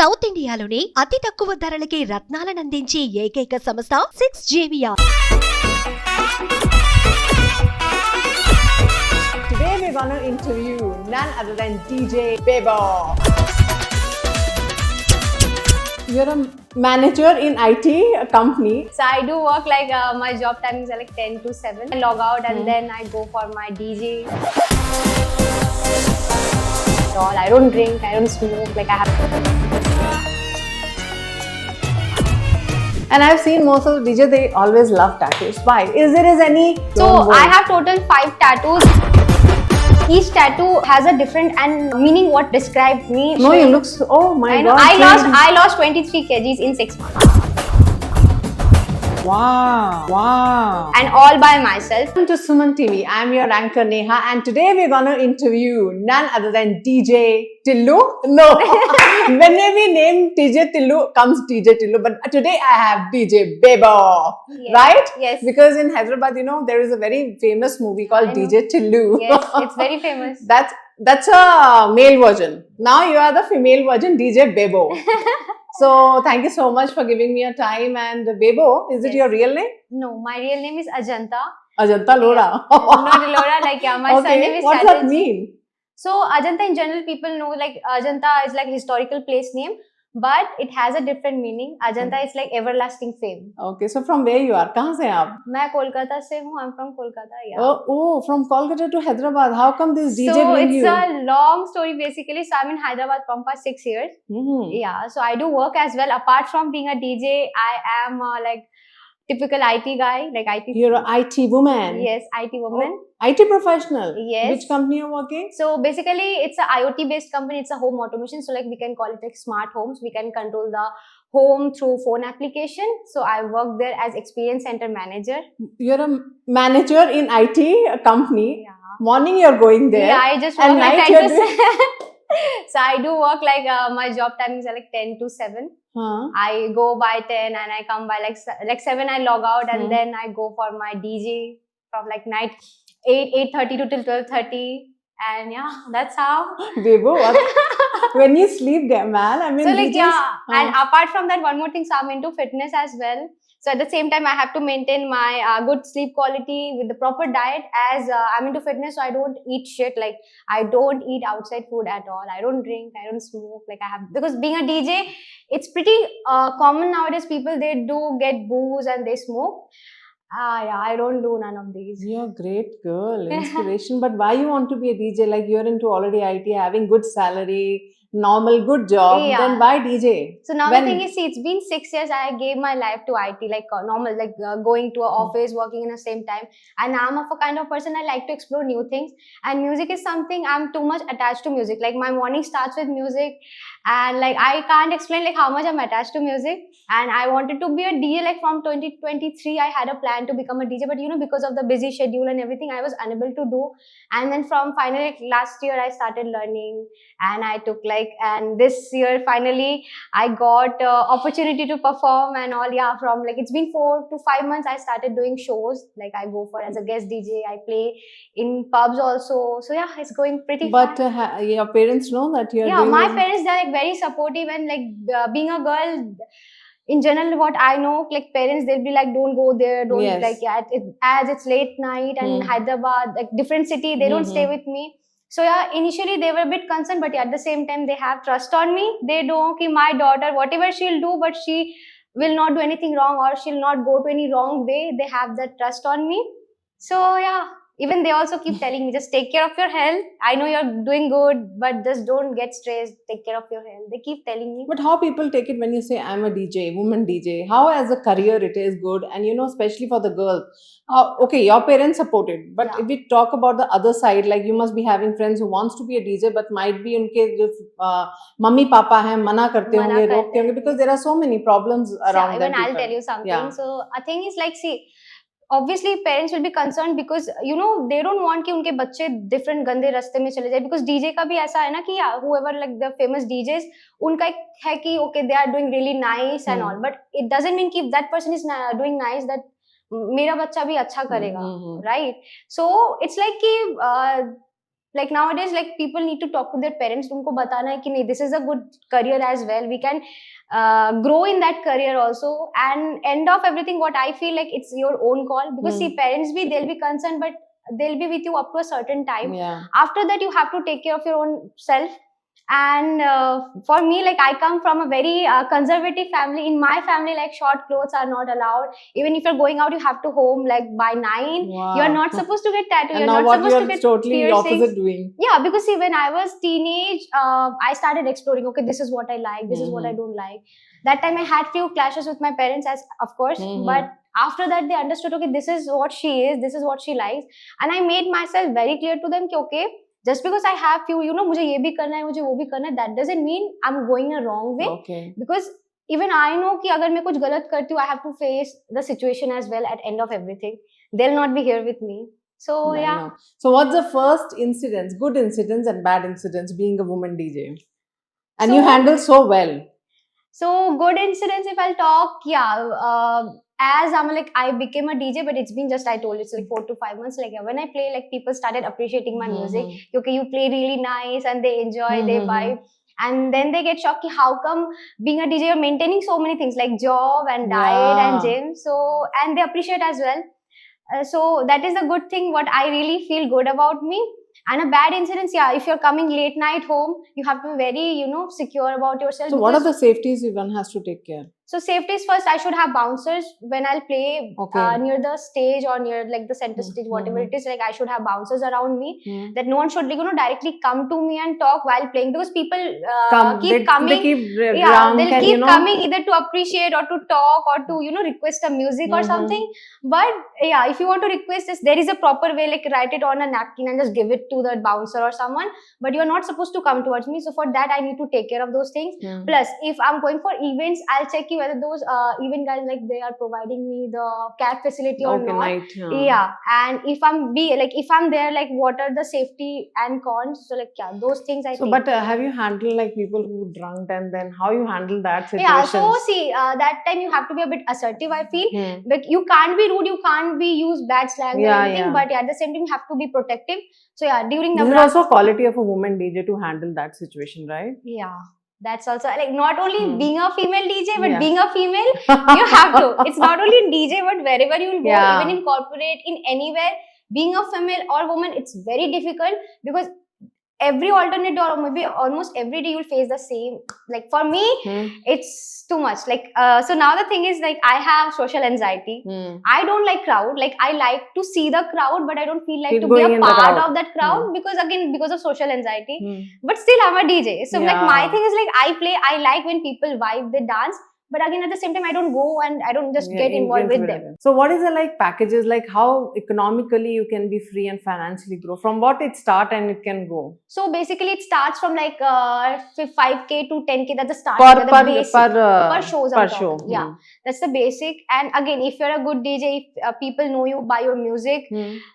South ఇండియాలోని అతి తక్కువ ధరలకి రత్నాలను అందించే ఏకైక సంస్థ 6JVR. Today we're going to interview none other than DJ Bebo. You're a manager in IT company. So I do work like my job timings are like 10 to 7. I log out and then I go for my DJ. All. I don't drink, I don't smoke, like I have. And I've seen most of the DJs, they always love tattoos. Why? Is there any? So I have total 5 tattoos. Each tattoo has a different and meaning what describes me. No, you look so, oh my God. I lost 23 kgs in 6 months. Wow. And all by myself. Welcome to Suman TV. I'm your anchor Neha and today we're going to interview none other than DJ Tillu. No, whenever we name DJ Tillu comes DJ Tillu, but today I have DJ Bebo, Yes. right? Yes. Because in Hyderabad, you know, there is a very famous movie called I know. DJ Tillu. Yes, it's very famous. That's a male version. Now you are the female version, DJ Bebo. So thank you so much for giving me a time. And Bebo, is it Yes. your real name? No, my real name is Ajanta. Ajanta Lora. Not Elora, like yeah, my surname is What does that Chatterjee. mean? So Ajanta in general people know like Ajanta is like historical place name, but it has a different meaning. Ajanta is like everlasting fame. Okay, so from where you are? कहाँ से हैं आप? मैं कोलकाता से हूँ. I'm from Kolkata. Yeah. Oh, from Kolkata to Hyderabad. How come this DJ So bring it's you? a long story basically. So I'm in Hyderabad from past 6 years. Mhm. Yeah. So I do work as well. Apart from being a DJ, I am like typical IT guy, like IT. You're an IT woman. Yes, IT woman. Oh, IT professional. Yes. Which company you're working? So basically, it's a IoT based company. It's a home automation. So like we can call it like smart homes. We can control the home through phone application. So I work there as experience center manager. You're a manager in IT company. Yeah. Morning you're going there. Yeah, I just work And like night 10 you're to 7. So I do work like my job timings are like 10 to 7. Huh? I go by 10 and I come by like 7. I log out and Hmm. then I go for my DJ from like night 8:30 to till 12:30. And yeah, that's how. Bebo, what? When you sleep there, man. I mean, So like DJs, yeah, and apart from that, one more thing, so I'm into fitness as well. So at the same time, I have to maintain my good sleep quality with the proper diet. As I'm into fitness, so I don't eat shit. Like I don't eat outside food at all. I don't drink. I don't smoke. Like I have, because being a DJ, it's pretty common nowadays. People they do get booze and they smoke. Yeah, I don't do none of these. You're a great girl, inspiration. But why you want to be a DJ? Like you're into already IT, having good salary, normal, good job. Yeah. Then why DJ? So now When- the thing is, see, it's been 6 years. I gave my life to IT, like normal, like going to an office, working in the same time. And I'm of a kind of person I like to explore new things. And music is something I'm too much attached to music. Like my morning starts with music, and like I can't explain like how much I'm attached to music. And I wanted to be a DJ. Like from 2023, I had a plan to become a DJ, but you know, because of the busy schedule and everything, I was unable to do. And then from finally like, last year, I started learning, and I took like, and this year finally I got opportunity to perform and all. Yeah, from like it's been 4 to 5 months I started doing shows. Like I go for as a guest DJ. I play in pubs also. So yeah, it's going pretty. But fine. your parents know that you're Yeah, doing my this? parents they're like very supportive, and like being a girl. In general, what I know, like parents, they'll be like, "Don't go there, don't Yes. like yeah." As it's late night and Hyderabad, like different city, they don't stay with me. So yeah, initially they were a bit concerned, but yeah, at the same time they have trust on me. They know कि my daughter, whatever she'll do, but she will not do anything wrong or she'll not go to any wrong way. They have that trust on me. So yeah, even they also keep telling me, just take care of your health. I know you're doing good, but just don't get stressed. Take care of your health. They keep telling me. But how people take it when you say I'm a DJ, woman DJ? How as a career it is good, and you know, especially for the girls. Okay, your parents support it, but Yeah. if we talk about the other side, like you must be having friends who wants to be a DJ, but might be उनके जो mummy papa हैं मना करते मना होंगे, करते रोकते होंगे, because there are so many problems around Yeah, them. even I'll people. tell you something. Yeah. So a thing is like, see, obviously parents will be concerned because you know they don't want कि उनके बच्चे different गंदे रास्ते में चले जाए, because DJ का भी ऐसा है ना कि whoever like the famous DJs उनका एक है कि okay they are doing really nice and all, but it doesn't mean कि if that person is doing nice that मेरा बच्चा भी अच्छा करेगा, right? So it's like कि like nowadays, like people need to talk to their parents. उनको बताना है कि नहीं, this is a good career as well. We can grow in that career also. And end of everything, what I feel like it's your own call, because see, parents be, they'll be concerned, but they'll be with you up to a certain time. Yeah. After that, you have to take care of your own self. And for me, like I come from a very conservative family. In my family, like short clothes are not allowed. Even if you're going out, you have to home like by 9. Wow. You're not supposed to get tattoo. And You're now not what supposed to you're get totally piercings. opposite doing. Yeah, because see, when I was teenage, I started exploring. Okay, this is what I like. This is what I don't like. That time I had few clashes with my parents, as of course, but after that they understood. Okay, this is what she is. This is what she likes, and I made myself very clear to them. Ki, okay, just because I have few, मुझे ये भी करना है, मुझे वो भी करना है, that doesn't mean I'm going a wrong way. Okay. Because even I know कि अगर मैं कुछ गलत करती हूँ, I have to face the situation as well at end of everything. They'll not be here with me. So I yeah. know. So what's the first incidents, good incidents and bad incidents being a woman DJ? And you handle so well. So good incidents, if I'll talk, as I'm like, I became a DJ, but it's been just, I told you, it's like 4 to 5 months. Like when I play, like people started appreciating my music. Okay, you play really nice and they enjoy, they vibe. And then they get shocked, how come being a DJ, you're maintaining so many things like job and diet and gym. So, and they appreciate as well. So that is the good thing, what I really feel good about me. And a bad incident, if you're coming late night home, you have to be very, secure about yourself. So what are the safeties one has to take care? So safety is first, I should have bouncers when I'll play near the stage or near like the center stage, whatever it is, like I should have bouncers around me, that no one should directly come to me and talk while playing, because people keep coming. They keep they'll keep coming either to appreciate or to talk or to, request a music or something. But if you want to request this, there is a proper way, like write it on a napkin and just give it to the bouncer or someone, but you're not supposed to come towards me. So for that, I need to take care of those things. Plus, if I'm going for events, I'll check whether those event guys, like they are providing me the cab facility or not. And if I'm there, like what are the safety and cons? So like those things I think. But have you handled like people who drunk, and then how you handle that situation? Yeah, so see, that time you have to be a bit assertive, I feel. Like you can't be rude, you can't be use bad slang or anything, but at the same time you have to be protective. So during the this is also a quality of a woman DJ to handle that situation, right? Yeah. That's also like not only being a female DJ, but being a female, you have to. It's not only in DJ, but wherever you will go, even in corporate, in anywhere, being a female or woman, it's very difficult, because every alternate or maybe almost every day you'll face the same. Like for me, it's too much. Like so now the thing is, like I have social anxiety. I don't like crowd. Like I like to see the crowd, but I don't feel like to be a part of that crowd, because of social anxiety. But still I'm a DJ. So like my thing is like I like when people vibe, they dance. But again, at the same time, I don't go and I don't just get involved with them. So what is the like packages, like how economically you can be free and financially grow? From what it start and it can go? So basically it starts from like 5K to 10K. That's the start. Per shows. Per show. Yeah, that's the basic. And again, if you're a good DJ, if people know you by your music,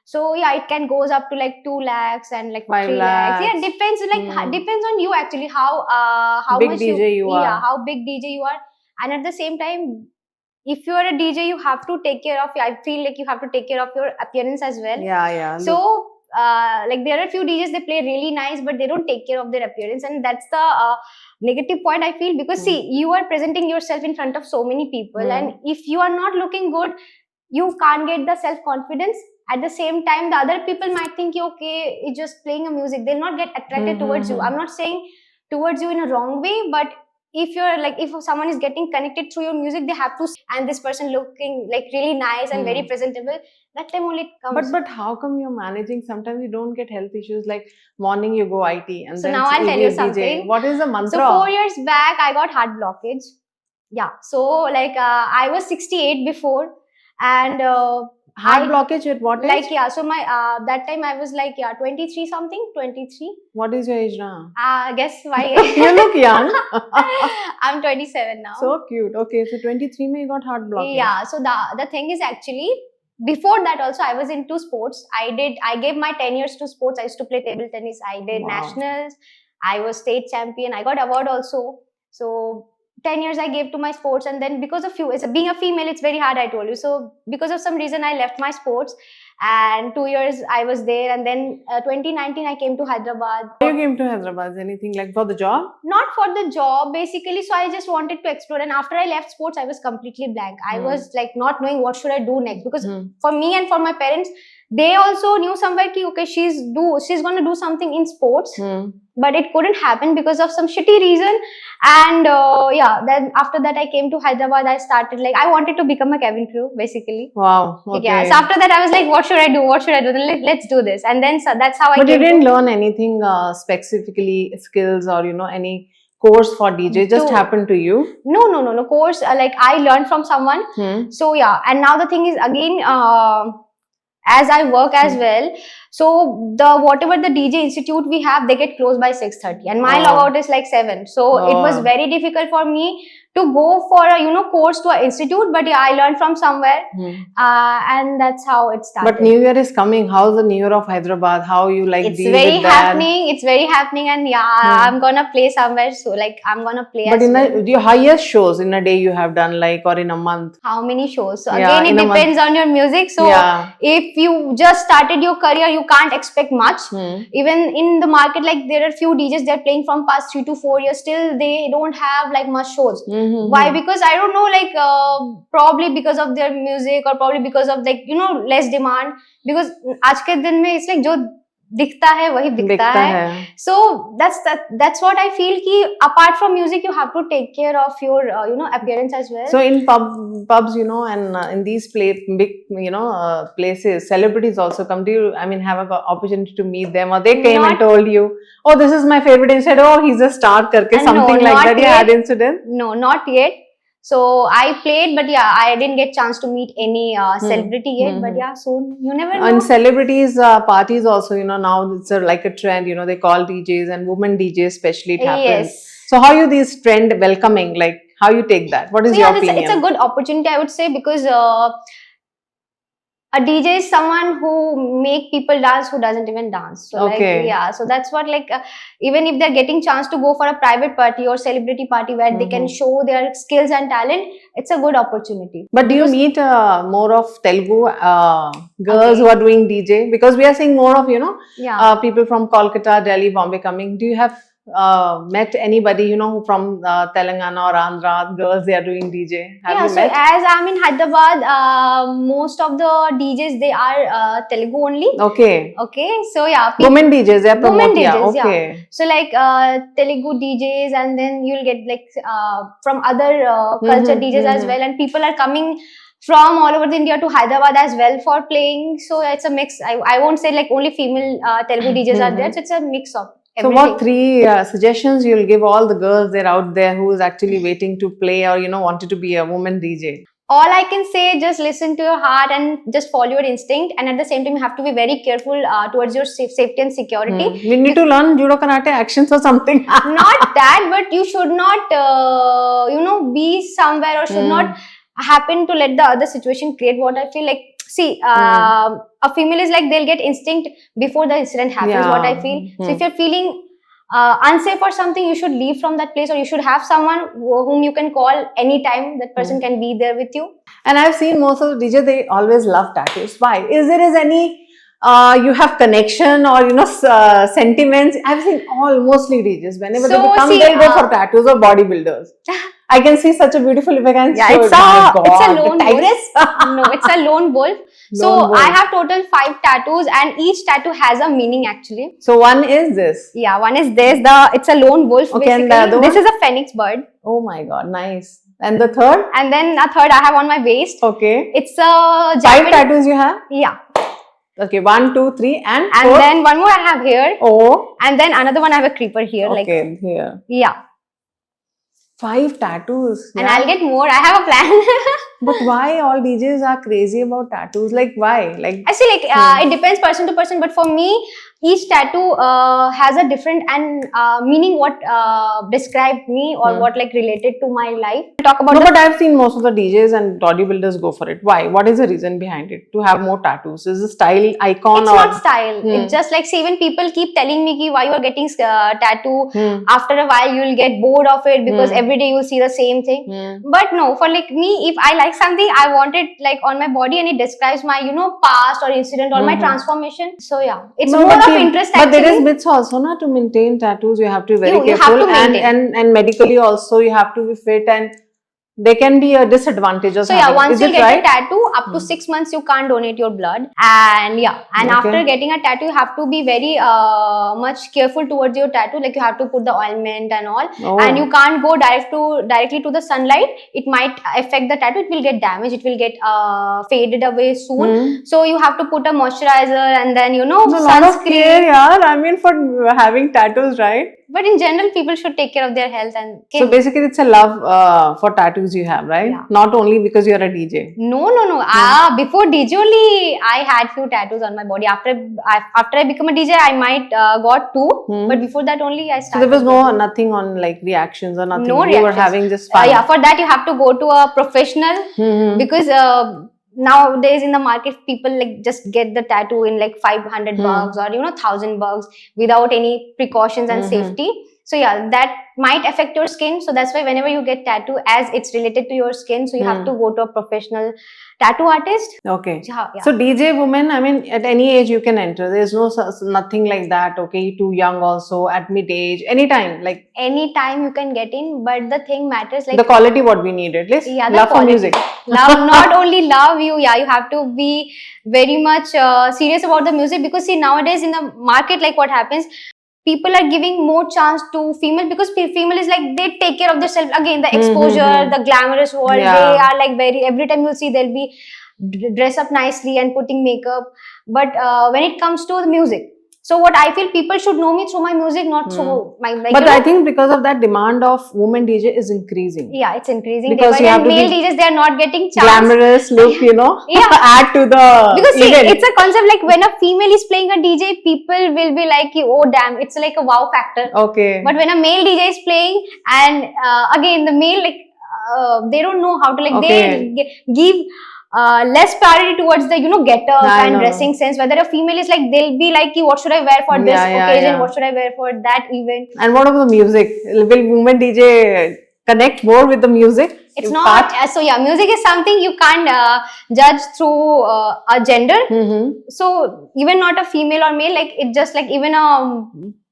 so it can goes up to like 2 lakhs and like 5 3 lakhs. Yeah, depends. Like depends on you actually, how big much DJ you are. Yeah, how big DJ you are. And at the same time, if you are a DJ, you have to take care of, I feel like you have to take care of your appearance as well. Yeah. So, like there are a few DJs, they play really nice, but they don't take care of their appearance. And that's the negative point I feel, because see, you are presenting yourself in front of so many people. And if you are not looking good, you can't get the self-confidence. At the same time, the other people might think, okay, it's just playing a music. They'll not get attracted towards you. I'm not saying towards you in a wrong way, but if you're like, if someone is getting connected through your music, they have to, and this person looking like really nice and very presentable, that time only it comes. But how come you're managing? Sometimes you don't get health issues, like morning you go IT and so then now I'll tell you something. What is the mantra? So 4 years back, I got heart blockage. Yeah. So like I was 68 before, and heart blockage at what age? Like so my that time I was like 23 something, 23. What is your age now? Guess why? You look young. I'm 27 now. So cute. Okay, so 23 you got heart blockage. Yeah. So the thing is actually, before that also I was into sports. I gave my 10 years to sports. I used to play table tennis. I did nationals. I was state champion. I got award also. So 10 years I gave to my sports, and then because of being a female, it's very hard, I told you. So because of some reason I left my sports, and 2 years I was there, and then 2019 I came to Hyderabad. You came to Hyderabad, anything like for the job? Not for the job basically, so I just wanted to explore, and after I left sports I was completely blank. I was like not knowing what should I do next, because for me and for my parents, they also knew somewhere ki, okay, she's going to do something in sports, but it couldn't happen because of some shitty reason. And then after that I came to Hyderabad. I started, like, I wanted to become a cabin crew basically. Wow. Okay. Yeah, so after that I was like, what should I do, then let's do this. And then so that's how I But you came didn't to, learn anything specifically skills or any course for DJ, just happened to you? no course, like I learned from someone. So yeah, and now the thing is again, as I work as well, so the whatever the DJ institute we have, they get closed by 6:30, and my logout is like 7. So it was very difficult for me to go for a course to an institute. But yeah, I learned from somewhere, and that's how it started. But New Year is coming. How's the New Year of Hyderabad? How you like it's deal very with that? happening. It's very happening, and I'm gonna play somewhere. So like I'm gonna play. But as in well. your highest shows in a day you have done, like, or in a month? How many shows? So Yeah, again, it in a depends on your music. So if you just started your career, you can't expect much. Even in the market, like there are few DJs, they're playing from past 3 to 4 years, still they don't have like much shows. Why? Because I don't know, like probably because of their music, or probably because of like less demand. Because आज के दिन में it's like जो दिखता है वही बिकता है. So that's what I feel कि apart from music, you have to take care of your appearance as well. So in pubs, and in these big places, celebrities also come to you. I mean, have an opportunity to meet them, or they came and told you, oh, this is my favorite, instead, oh, he's a star, karke, something like that. You had incident? No, not yet. So I played, but yeah, I didn't get chance to meet any celebrity yet. But yeah, soon, you never know. And celebrities parties also, now it's like a trend. They call DJs, and women DJs especially, it happens. Yes. So how you this trend welcoming? Like, how you take that? What is your opinion? It's a good opportunity, I would say, because a DJ is someone who make people dance who doesn't even dance. So so that's what, like, even if they're getting chance to go for a private party or celebrity party where they can show their skills and talent, it's a good opportunity. But do you meet more of Telugu girls who are doing DJ? Because we are seeing more of, people from Kolkata, Delhi, Bombay coming. Do you have met anybody, who from Telangana or Andhra, girls, they are doing DJ? Have you met? As I'm in Hyderabad, most of the DJs, they are Telugu only. Okay. So yeah. Women DJs, they are promoting. Women DJs, So like Telugu DJs, and then you'll get like from other culture DJs as well, and people are coming from all over India to Hyderabad as well for playing. So it's a mix. I won't say like only female Telugu DJs are there. So it's a mix of everything. So what 3 suggestions you'll give all the girls that are out there who is actually waiting to play, or wanted to be a woman DJ? All I can say, just listen to your heart and just follow your instinct, and at the same time you have to be very careful towards your safety and security. We need to learn judo, karate, actions or something. Not that, but you should not be somewhere, or should not happen to let the other situation create what I feel like. See, a female is like, they'll get instinct before the incident happens, what I feel. So if you're feeling unsafe or something, you should leave from that place, or you should have someone whom you can call anytime. That person can be there with you. And I've seen most of the DJs, they always love tattoos. Why? Is there any you have connection or sentiments? I've seen mostly DJs, whenever they come, they go for tattoos or bodybuilders. I can see such a beautiful effect. It's a lone wolf. No, it's a lone wolf. I have total 5 tattoos, and each tattoo has a meaning actually. So one is this. Yeah, one is this. It's a lone wolf. Okay, basically. And this is a phoenix bird. Oh my god, nice. And the third? And then a third I have on my waist. Okay. It's a 5 tattoos you have? Yeah. Okay, 1, 2, 3, and 4. And then one more I have here. Oh. And then another one I have a creeper here. Okay, here. Yeah. 5 tattoos. And I'll get more. I have a plan. But why all DJs are crazy about tattoos? Like why? Like I see, like it depends person to person, but for me, each tattoo has a different and meaning. What described me or what like related to my life. Talk about no, the but I've seen most of the DJs and bodybuilders go for it. Why? What is the reason behind it? To have more tattoos? Is it style icon it's or? not style. It's just like, see, when people keep telling me ki why you are getting tattoo, after a while you'll get bored of it because every day you'll see the same thing. But no, for like me, if I like something, I want it like on my body and it describes my, you know, past or incident or my transformation. So yeah, it's No, more but of interest but there is actually. myths also, na, to maintain tattoos. You have to be very You have careful, to maintain. and medically also you have to be fit, and there can be a disadvantage of So yeah, having. once Is you it get right? a tattoo, up to 6 months you can't donate your blood. And yeah, and Okay. after getting a tattoo, you have to be very much careful towards your tattoo. Like you have to put the ointment and all, Oh. and you can't go directly to the sunlight. It might affect the tattoo. It will get damaged. It will get faded away soon. So you have to put a moisturizer and then, you know, A lot of sunscreen. care, yaar. I mean, for having tattoos, right? But in general, people should take care of their health and So basically, it's a love for tattoos you have, right? Yeah. Not only because you're a DJ. No. Before DJ only, I had few tattoos on my body. After I become a DJ, I might got 2. But before that only, I So started. there was nothing on like reactions or nothing. No You were reactions. having just fun. Yeah, for that you have to go to a professional because nowadays in the market people like just get the tattoo in like 500 bucks or, you know, 1,000 bucks without any precautions and safety. So yeah, that might affect your skin. So that's why whenever you get tattoo, as it's related to your skin, so you have to go to a professional tattoo artist. Okay. Yeah. So DJ women, I mean, at any age you can enter. There's nothing like that. Okay, too young also, at mid age, anytime. Like Anytime you can get in, but the thing matters like the quality what we need, at least. yeah, the love for quality. music. Love, not only love you, yeah, you have to be very much serious about the music because see, nowadays in the market, like what happens, people are giving more chance to female because female is like they take care of themselves. Again, the exposure, the glamorous world, Yeah. they are like very, every time you'll see they'll be dress up nicely and putting makeup. But when it comes to the music, so what I feel, people should know me through my music, not through my like. But you know, I think because of that, demand of women DJ is increasing. yeah, it's increasing. Because Day you by have day, to male be DJs, they are not getting chance. Glamorous look, you know, Yeah. add to the Because see, event. it's a concept like when a female is playing a DJ, people will be like, oh damn, it's like a wow factor. Okay. But when a male DJ is playing, and again the male like they don't know how to like they give less priority towards the, you know, get up and dressing sense. Whether a female is like, they'll be like, what should I wear for this occasion? What should I wear for that event? And what about the music? Will women DJ connect more with the music? It's not so yeah, music is something you can't judge through a gender. So even not a female or male, like it just like even a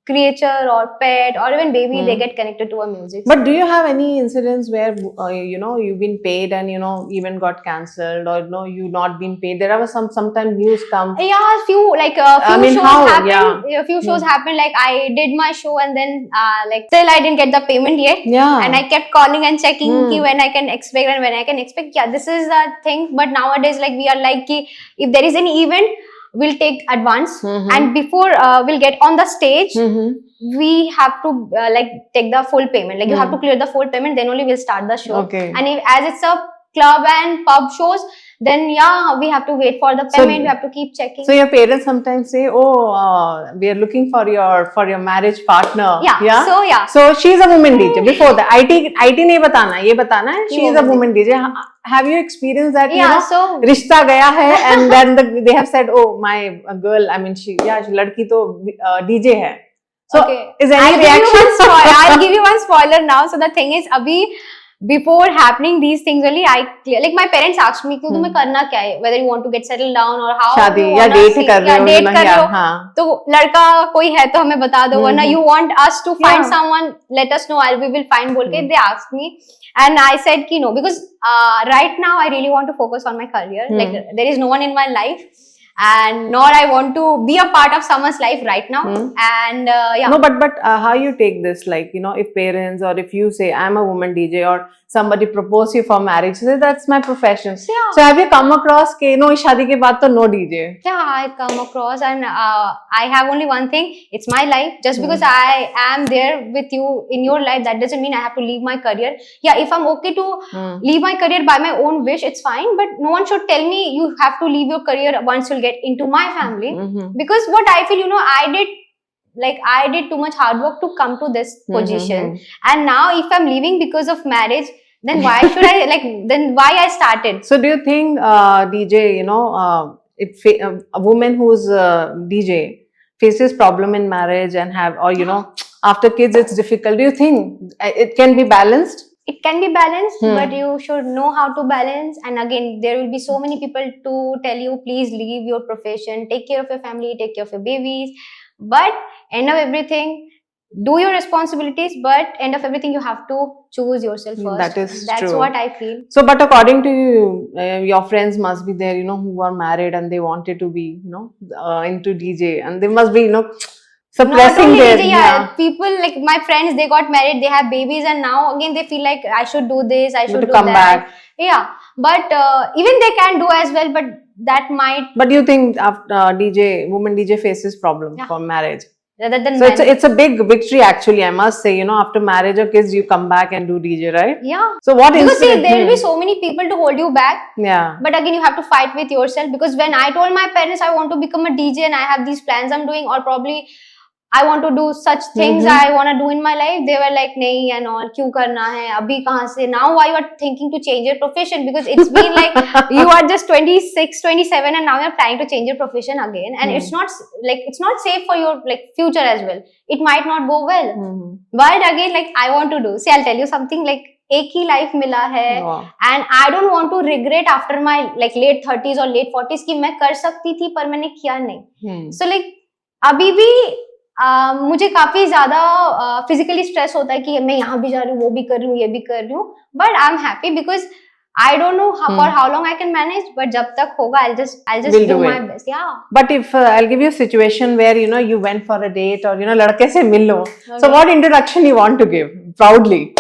creature or pet or even baby, they get connected to a music. But do you have any incidents where you know, you've been paid and, you know, even got cancelled, or you know, you not been paid? There are sometimes news comes. Yeah, few like a few I mean, shows how? happened. A few shows happened. Like I did my show and then like still I didn't get the payment yet. Yeah. And I kept calling and checking ki when I can expect and when I can expect. Yeah, this is the thing. But nowadays, like we are like ki if there is any event, we'll take advance, and before we'll get on the stage, we have to like take the full payment. Like you have to clear the full payment, then only we'll start the show. Okay. And as it's a club and pub shows, then yeah, we have to wait for the payment. We have to keep checking. So your parents sometimes say, "Oh, we are looking for your marriage partner." Yeah. So yeah. So she's a woman DJ. Before that, IT नहीं बताना, ये बताना है. She is a woman DJ. Have you experienced that? Yeah. You know, So रिश्ता गया है, and then they have said, "Oh, my girl. I mean, लड़की तो DJ है." So okay. Is any reaction? I'll give you one spoiler now. So the thing is, abhi before happening these things only, like my parents asked me, "क्यों तुम्हें करना क्या है? Whether you want to get settled down or how शादी you या wanna date see, कर रहे हो, date कर रहे हो, हाँ. तो लड़का कोई है तो हमें बता दो, वरना you want us to find someone, let us know, we will find बोल के they asked me, and I said कि no, because right now I really want to focus on my career. Like there is no one in my life. and nor I want to be a part of someone's life right now. And yeah. No, but how you take this? Like, you know, if parents or if you say I'm a woman DJ or somebody propose you for marriage, say that's my profession. Yeah. So have you come across ke no शादी के बाद तो no DJ? Yeah, I come across, and I have only one thing. It's my life. Just because I am there with you in your life, that doesn't mean I have to leave my career. Yeah, if I'm okay to leave my career by my own wish, it's fine. But no one should tell me you have to leave your career once you'll get into my family. Because what I feel, you know, I did too much hard work to come to this position. And now if I'm leaving because of marriage, then why should I, then why I started? So do you think DJ, you know, a woman who's DJ faces problem in marriage and or you know, after kids it's difficult. Do you think it can be balanced? It can be balanced, but you should know how to balance. And again, there will be so many people to tell you, please leave your profession, take care of your family, take care of your babies. But end of everything, do your responsibilities, but end of everything, you have to choose yourself first. That's That's true. what I feel. So, but according to you, your friends must be there, you know, who are married and they wanted to be, you know, into DJ, and they must be, you know, suppressing Not only their DJ, people like my friends, they got married, they have babies, and now again they feel like I should do this, I should do come that. back. Yeah, but even they can do as well, but that might. But you think after woman DJ faces problem for marriage? Rather than so it's a big victory actually, I must say, you know, after marriage or kids you come back and do DJ, right? Yeah. So what because see, there will be so many people to hold you back. Yeah. But again, you have to fight with yourself, because when I told my parents I want to become a DJ and I have these plans I'm doing, or probably I want to do such things I want to do in my life, they were like, nahi and all, kyun karna hai, abhi kahan se? Now why you are thinking to change your profession? Because it's been like you are just 26, 27 and now you're trying to change your profession again, and it's not safe for your future as well. It might not go well. But again, I want to do. See, I'll tell you something, एक ही life मिला है, and I don't want to regret after my late 30s और late 40s कि मैं कर सकती थी पर मैंने किया नहीं. सो अभी भी मुझे काफी ज्यादा फिजिकली स्ट्रेस होता है कि मैं यहाँ भी जा रही हूँ, वो भी कर रही हूँ, ये भी कर रही हूँ, but I am happy because I don't know for how long I can manage, but जब तक होगा I'll just do my best. Yeah. But if I'll give you a situation where you know you went for a date or you know लड़के से मिल लो, so what introduction you want to give proudly?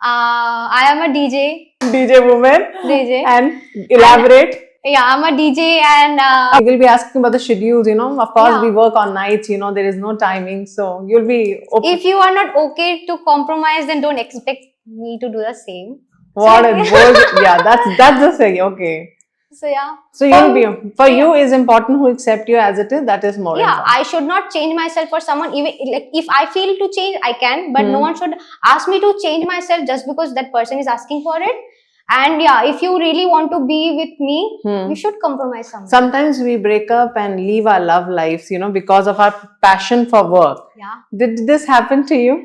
I am a DJ woman. DJ. And elaborate. Yeah, I'm a DJ and we will be asking about the schedules, you know. Of course, we work on nights, you know, there is no timing. So you'll be open. If you are not okay to compromise, then don't expect me to do the same. What a bold, yeah, that's the thing, okay. So yeah. So you'll be, for you is important who accept you as it is, that is more important. I should not change myself for someone. Even if I feel to change, I can, but no one should ask me to change myself just because that person is asking for it. And yeah, if you really want to be with me, you should compromise somewhere. Sometimes we break up and leave our love lives, you know, because of our passion for work. Yeah. Did this happen to you?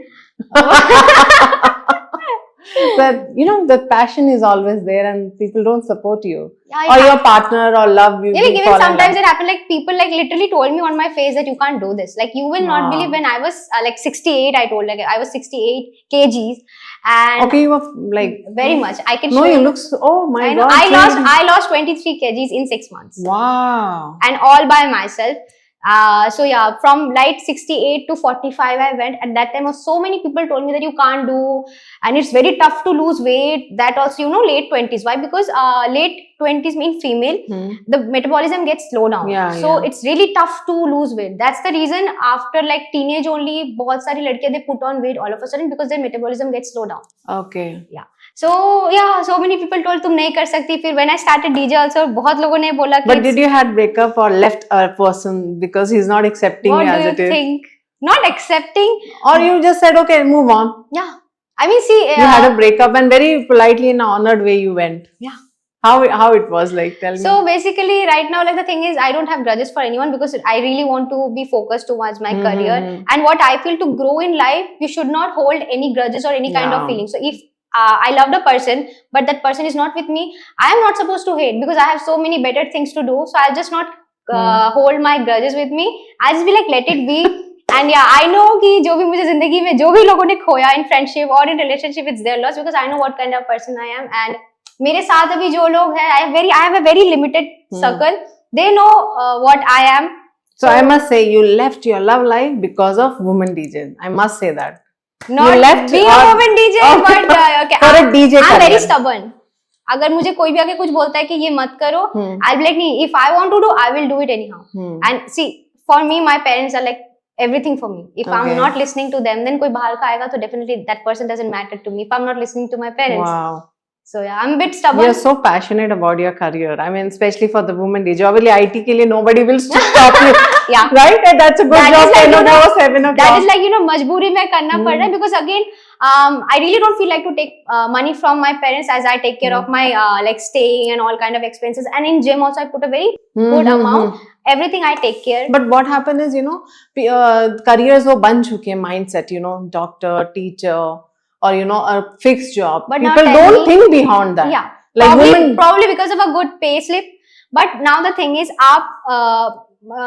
That, you know, the passion is always there and people don't support you. Yeah, or your partner or love you. Yeah, even sometimes it happened, people literally told me on my face that you can't do this. You will not believe, when I was 68, I told, I was 68 kgs. And okay, you were very much. I can show you. You look oh my God. I lost 23 kgs in 6 months. Wow. And all by myself. So yeah, from 68 to 45 I went. At that time, so many people told me that you can't do, and it's very tough to lose weight. That also, you know, late 20s. Why? Because late 20s mean female, the metabolism gets slow down. So it's really tough to lose weight. That's the reason after teenage only, बहुत सारी लड़कियां they put on weight all of a sudden because their metabolism gets slow down. Okay. Yeah. So yeah, so many people told तुम नहीं कर सकती. फिर when I started DJ also, बहुत लोगों ने बोला कि. But did you had breakup or left a person because he's not accepting you as it is? What do you think? Not accepting. Or you just said okay, move on. Yeah. I mean, see. You had a breakup and very politely in an honored way you went. Yeah. How it was tell me. So basically right now the thing is I don't have grudges for anyone because I really want to be focused towards my career. And what I feel, to grow in life, you should not hold any grudges or any kind of feelings. So if I loved a person, but that person is not with me, I am not supposed to hate because I have so many better things to do. So I'll just not hold my grudges with me. I'll just be let it be. And yeah, I know कि जो भी मुझे जिंदगी में जो भी लोगों ने खोया in friendship or in relationship, it's their loss because I know what kind of person I am. And मेरे साथ अभी जो लोग हैं, I have a very limited circle. they know what I am. So I must say, you left your love life because of women DJs. I must say that. Not left being a or- woman DJ, Oh. but okay. For a DJ I'm very career. stubborn. अगर मुझे कोई भी आके कुछ बोलता है कि ये मत करो, I'll be like नहीं. If I want to do, I will do it anyhow. And see, for me, my parents are like everything for me. If I'm Okay. not listening to them, then कोई बाहर का आएगा तो definitely that person doesn't matter to me. If I'm not listening to my parents, Wow. so yeah, I'm a bit stubborn. You're so passionate about your career. I mean, especially for the women DJ. Obviously, IT के लिए nobody will stop you. Yeah. Right? And that's a good That job. is like, 10 you know, o'clock, 7 o'clock. That is like, you know, मजबूरी में करना पड़ रहा है because again, I really don't feel like to take money from my parents as I take care of my like staying and all kind of expenses. And in gym also I put a very good amount. Everything I take care. But what happened is, you know, careers वो बन चुके हैं mindset, you know, doctor, teacher, or you know, a fixed job. But now People tell don't me- think beyond that. Yeah. Like women. Probably because of a good pay slip. But now the thing is,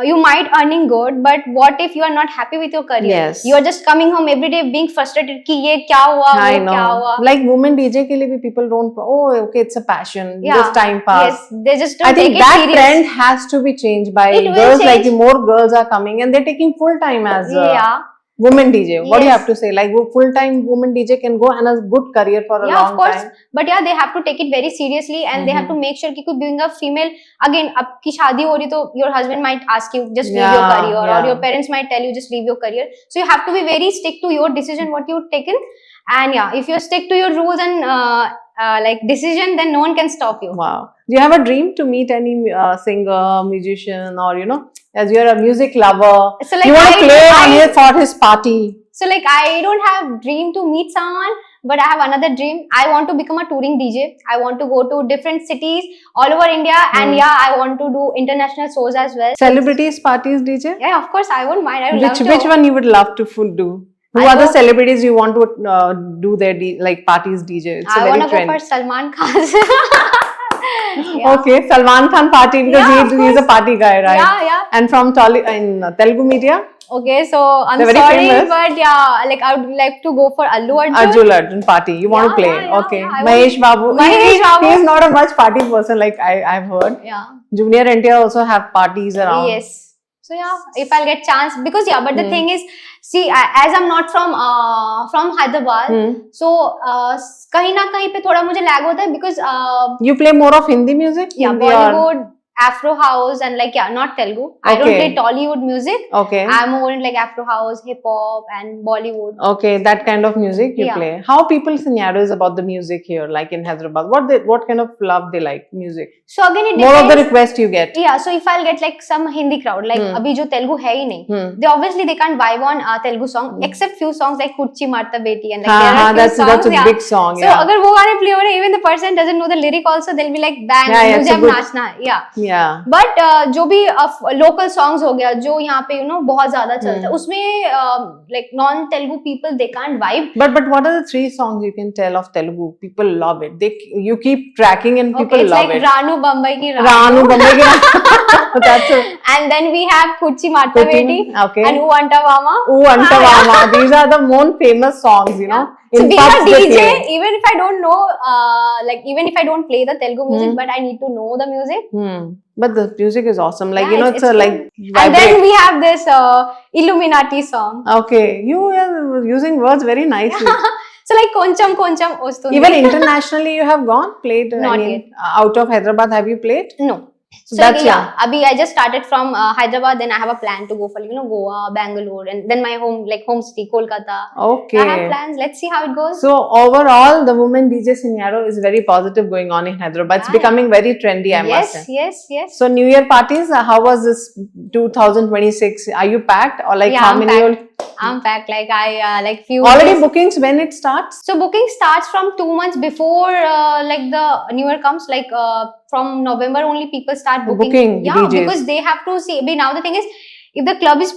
you might earning good, but what if you are not happy with your career? Yes. You are just coming home every day being frustrated कि ये क्या हुआ, I वो क्या हुआ. know. Like women DJ के लिए भी people don't. Oh, okay, it's a passion. Yeah. Just time pass. Yes, they just don't I think take it that serious. trend has to be changed by It will girls. Like change. more girls are coming and they're taking full time as Yeah. women DJ. What do you Yes. have to say? Like full time woman DJ can go and a good career for a Yeah, long of course. time. But yeah, they have to take it very seriously and they have to make sure कि कोई being a female, again, आपकी शादी हो रही तो your husband might ask you just leave your Yeah, career yeah. or your parents might tell you just leave your career. So you have to be very stick to your decision what you've taken. And yeah, if you stick to your rules and like decision, then no one can stop you. Wow. Do you have a dream to meet any singer, musician, or you know, as you're a music lover, So like you want to play for his party? So like I don't have dream to meet someone, but I have another dream. I want to become a touring DJ. I want to go to different cities all over India, and yeah, I want to do international shows as well. Celebrities parties DJ? Yeah, of course, I won't mind. I would love to. Which one you would love to do? Who I are the hope- celebrities you want to do their like parties DJ? It's I a want very to go trend. for Salman Khan. Yeah. Okay, Salman Khan party because Yeah, of he's a party guy, right? Yeah, yeah. And from in Telugu media, Okay, so I'm They're very sorry, famous. but yeah, like I would like to go for Allu Arjun. Arjun party. You want to Yeah, play? yeah, yeah, Okay, yeah, I Mahesh Babu. Mahesh Babu. He is not a much party person like I've heard. Yeah. Junior NTR also have parties around. Yes. So yeah, if I'll get chance, because yeah, but the thing is, see, as I'm not from Hyderabad, so कहीं ना कहीं पे थोड़ा मुझे lag होता है because You play more of Hindi music? yeah, Hindi or- Bollywood, Afro house, and like yeah, not Telugu. I don't Okay. play Tollywood music. Okay. I'm more in like Afro house, hip hop, and Bollywood. Okay, that kind of music you Yeah. play. How people scenarios about the music here, like in Hyderabad? What kind of love they like music? So again, it More of the depends. request you get. Yeah, so if I'll get like some Hindi crowd, like अभी जो Telugu है ही नहीं, they obviously they can't vibe on Telugu song, except few songs like Kuchi Marta Beti and like there are few that's songs, a yeah. big song. So Yeah. अगर वो गाने play हो रहे, even the person doesn't know the lyric also, they'll be like bang, Yeah, it's मुझे a अब good- नाचना है, yeah. Yeah. But जो भी लोकल सॉन्ग्स हो गया जो यहाँ पे बहुत ज्यादा चलता है उसमें like non Telugu people they can't vibe. But what are the 3 songs you can tell of Telugu? People love it. You keep tracking and people Okay, it's love like it. Ranu Bambai ki Ranu Bambai ki That's a and then we have Kuchi Marta Beti okay. and U Anta Mama. Ooh Anta Mama. These are the most famous songs, you know. So In being a pubs they DJ, play. even if I don't know, like even if I don't play the Telugu music, but I need to know the music. But the music is awesome. Like Yeah, you know, it's a good. like And then vibrate. we have this Illuminati song. Okay, you are using words very nicely. So like Koncham Koncham Ostundi. Even internationally, you have gone played. Not yet. Out of Hyderabad, have you played? No. So So that's like, yeah, abhi I just started from Hyderabad. Then I have a plan to go for Goa, Bangalore, and then my home city, Kolkata. Okay. I have plans. Let's see how it goes. So overall, the women DJ scenario is very positive going on in Hyderabad. It's Yeah. becoming very trendy, I must say. Yes. So New Year parties, how was this 2026? Are you packed or like Yeah, how I'm many? packed. I'm packed. Like I like few Already days. bookings when it starts? So booking starts from 2 months before like the New Year comes. Like from November only people start booking. Booking Yeah, DJs. because they have to see. But now the thing is, if the club is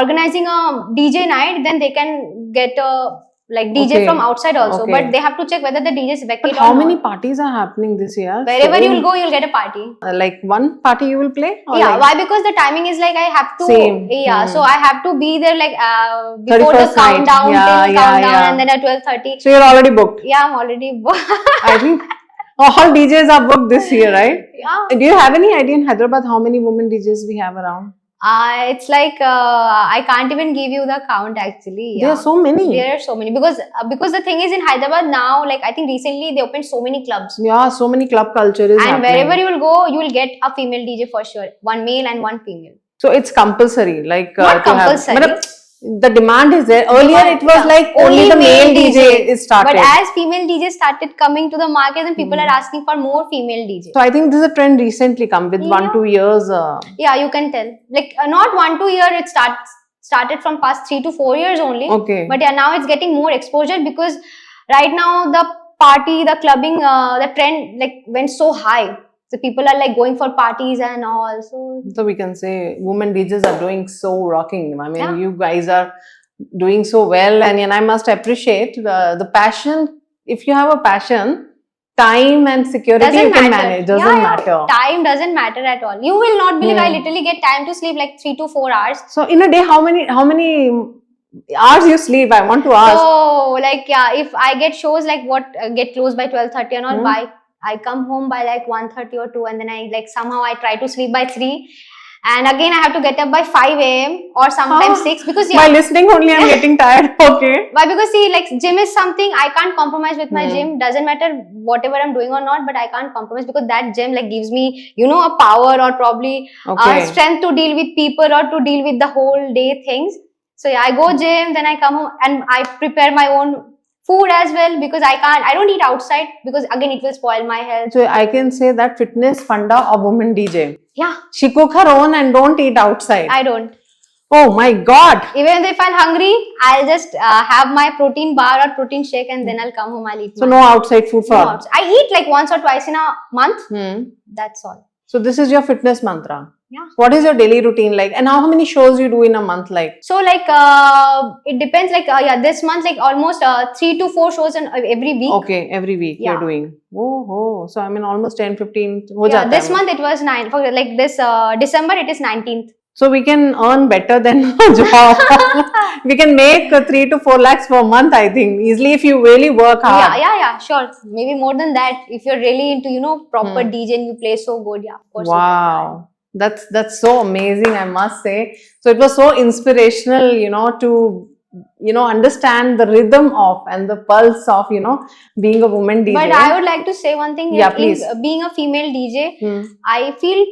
organizing a DJ night, then they can get a like DJ Okay. from outside also. Okay. But they have to check whether the DJ is vacant But or how not. many parties are happening this year? Wherever So, you will go, you'll get a party. like one party you will play? Or Yeah, like why? Because the timing is like I have to. Same. Yeah, so I have to be there like before 31st the night. countdown, Yeah, till yeah, countdown, yeah. and then at 12:30. So you're already booked. Yeah, I'm already booked. I think All DJs are booked this year, right? Yeah. Do you have any idea in Hyderabad how many women DJs we have around? It's like I can't even give you the count actually. There Yeah. are so many. There are so many because the thing is in Hyderabad now, like I think recently they opened so many clubs. Yeah, so many club culture is And happening. wherever you will go, you will get a female DJ for sure. One male and one female. So it's compulsory, like Not to have. compulsory. But the demand is there. Earlier it was Yeah. like only the male DJ is started. But as female DJs started coming to the market, and people are asking for more female DJs. So I think this is a trend recently come with Yeah. 1-2 years. Yeah, you can tell. Like not 1-2 year, it started from past 3 to 4 years only. Okay. But yeah, now it's getting more exposure because right now the party, the clubbing, the trend like went so high. So people are like going for parties and all. So we can say women DJs are doing so rocking. I mean, Yeah. you guys are doing so well, and I must appreciate the passion. If you have a passion, time and security you can manage. Doesn't Yeah, matter. Time doesn't matter at all. You will not believe I Hmm. literally get time to sleep like 3 to 4 hours. So in a day, how many hours you sleep? I want to ask. So like yeah, if I get shows like what get closed by 12:30 and all, Hmm. by I come home by like 1:30 or 2, and then I like somehow I try to sleep by 3, and again I have to get up by 5 a.m. or sometimes Ah, 6 because By yeah. listening only, I'm getting tired. Okay. Why? Because see, like gym is something I can't compromise with my Hmm. gym. Doesn't matter whatever I'm doing or not, but I can't compromise because that gym like gives me, you know, a power or probably Okay. strength to deal with people or to deal with the whole day things. So yeah, I go gym, then I come home and I prepare my own food as well because I don't eat outside because again it will spoil my health. So I can say that fitness funda of woman DJ. Yeah, She cook her own and don't eat outside. I don't. Oh my God. Even if I'm hungry, I'll just have my protein bar or protein shake and then I'll come home, I'll eat. So no outside food for. No outside. I eat like once or twice in a month. Hmm. That's all. So this is your fitness mantra. Yeah. What is your daily routine like, and how many shows you do in a month like? So like it depends. Like yeah, this month like almost 3 to 4 shows in every week. Okay, every week Yeah. you're doing. Oh, so I mean almost 10-15. हो Yeah, जाता this है. month it was 9. For like this December it is 19th. So we can earn better than a job. We can make 3 to 4 lakhs per month, I think, easily if you really work hard. Yeah, sure. Maybe more than that if you're really into, you know, proper DJ and you play so good. Yeah, of course. you can. Wow. That's so amazing, I must say. So it was so inspirational, you know, to understand the rhythm of and the pulse of, being a woman DJ. But I would like to say one thing. Yeah, like, please. Being a female DJ, Hmm. I feel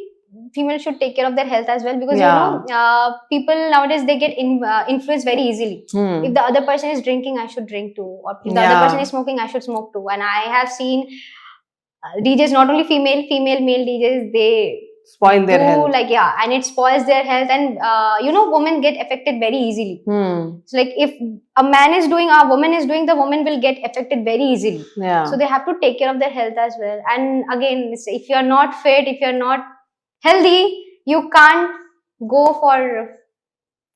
females should take care of their health as well because Yeah. you know people nowadays they get influenced very easily. Hmm. If the other person is drinking, I should drink too, or if the other Yeah. person is smoking, I should smoke too. And I have seen DJs, not only female, male DJs, they Spoil their do health. like yeah, and it spoils their health, and you know, women get affected very easily. Hmm. So like if a man is doing, a woman is doing, the woman will get affected very easly. Yeah. So they have to take care of their health as well. And again, if you're not fit, if you're not healthy, you can't go for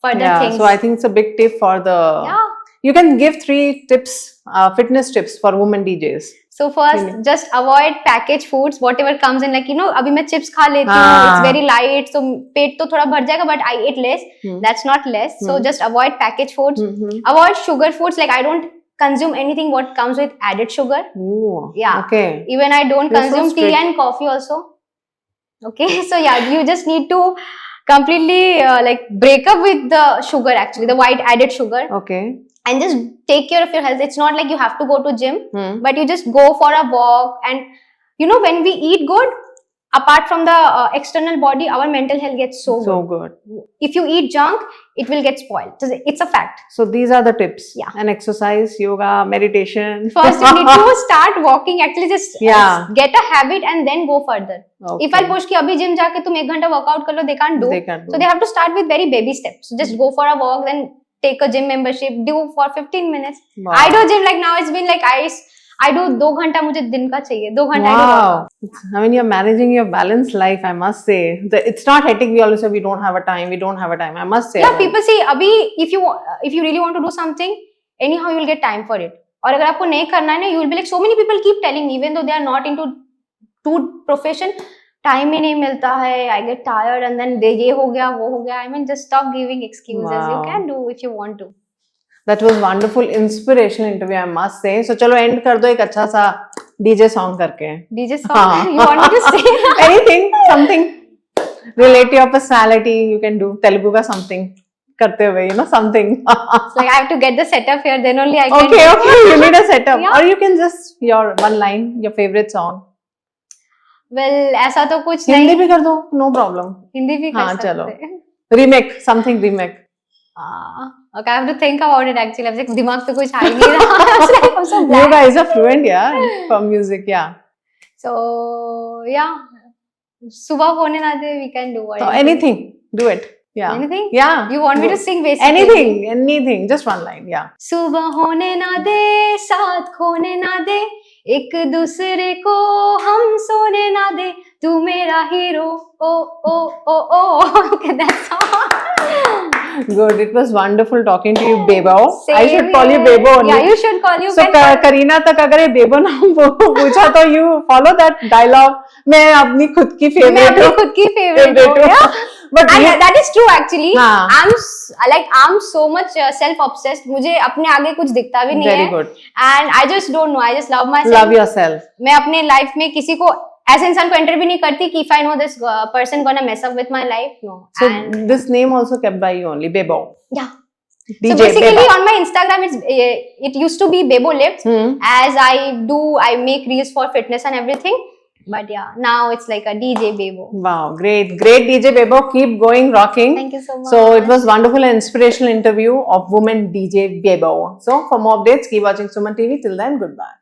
further Yeah. things. So I think it's a big tip for the. Yeah. You can give 3 tips, fitness tips for women DJs. So first, Really? just avoid packaged foods, whatever comes in. Like you know, अभी मैं chips खा लेती हूँ. हाँ. It's very light, so पेट तो थोड़ा भर जाएगा, but I eat less. Hmm. That's not less. So Hmm. just avoid packaged foods. Mm-hmm. Avoid sugar foods. Like I don't consume anything what comes with added sugar. Ooh. Yeah. Okay. Even I don't You're so consume tea strict. and coffee also. Okay, so yeah, you just need to completely like break up with the sugar, actually the white added sugar, Okay. and just take care of your health. It's not like you have to go to gym, Hmm. but you just go for a walk. And you know, when we eat good, apart from the external body, our mental health gets so So good. good. If you eat junk, it will get spoiled. So it's a fact. So these are the tips. Yeah. And exercise, yoga, meditation. First, you need to start walking. Actually, just Yeah. get a habit and then go further. Okay. If I push कि अभी gym जाके तुम 1 घंटा workout कर लो, they can't do. They can do. So they have to start with very baby steps. So just go for a walk, then take a gym membership, do for 15 minutes. Wow. I do gym like now. It's been like I do 2 घंटा मुझे दिन का चाहिए. 2 घंटा I do workout. Wow. I mean, you're managing your balanced life, I must say. It's not hectic. We always say we don't have a time. We don't have a time. I must say. Yeah, that. people see अभी if you really want to do something, anyhow you will get time for it. और अगर आपको नहीं करना है ना, you will be like, so many people keep telling me, even though they are not into two profession, time ही नहीं मिलता है, I get tired, and then ये हो गया, वो हो गया. I mean, just stop giving excuses. Wow. You can do if you want to. That was wonderful, inspirational interview, I must say. So चलो end कर दो एक अच्छा सा DJ song करके. DJ song. हाँ. You want me to sing? Anything, something relate to your personality. You can do Telugu का something करते हुए, you know, something. It's like I have to get the setup here, then only I can. Okay, okay. You need a setup, Yeah. or you can just your one line, your favorite song. Well, ऐसा तो कुछ हिंदी नहीं. भी कर दो, no problem. Hindi भी कर हाँ, सकते चलो. हैं. Remake, something remake. Okay, I have to think about it actually. अब तक दिमाग पे कुछ आ ही नहीं रहा. It's like I'm so You blank. guys are fluent, yeah, for music, yeah. So yeah, सुबह होने ना दे. We can do So whatever. anything, do it. Yeah. Anything? Yeah. You want me to Go. sing basically? Anything, just one line, yeah. सुबह होने ना दे, साथ खोने ना दे, एक दूसरे को हम सोने ना दे, तू मेरा हीरो, ओ ओ ओ ओ. Okay, that's all. Good. It was wonderful talking to you, Bebo. I Same should call you here. Bebo only. Yeah, you should call you. So can call- Kareena तक अगर ये बेबो नाम पूछा तो you follow that dialogue. मैं अपनी खुद की मैं favorite अपनी हूँ. खुद की favorite हूँ. Favorite Yeah. हूँ. But And you- that is true actually. हाँ. I'm so much self-obsessed. मुझे अपने आगे कुछ दिखता भी नहीं Very है. good. And I just don't know. I just love myself. Love yourself. मैं अपने लाइफ में किसी को ऐसे इंसान को एंटर भी नहीं करती कि if I know this person gonna mess up with my life. No. So And this name also kept by you only, Bebo. yeah. DJ So basically Bebo. on my Instagram it used to be Bebo Lips. As I make reels for fitness and everything. But yeah, now it's like a DJ Bebo. Wow, great DJ Bebo. Keep going, rocking. Thank you so much. So it was wonderful and inspirational interview of woman DJ Bebo. So for more updates, keep watching Suman TV. Till then, goodbye.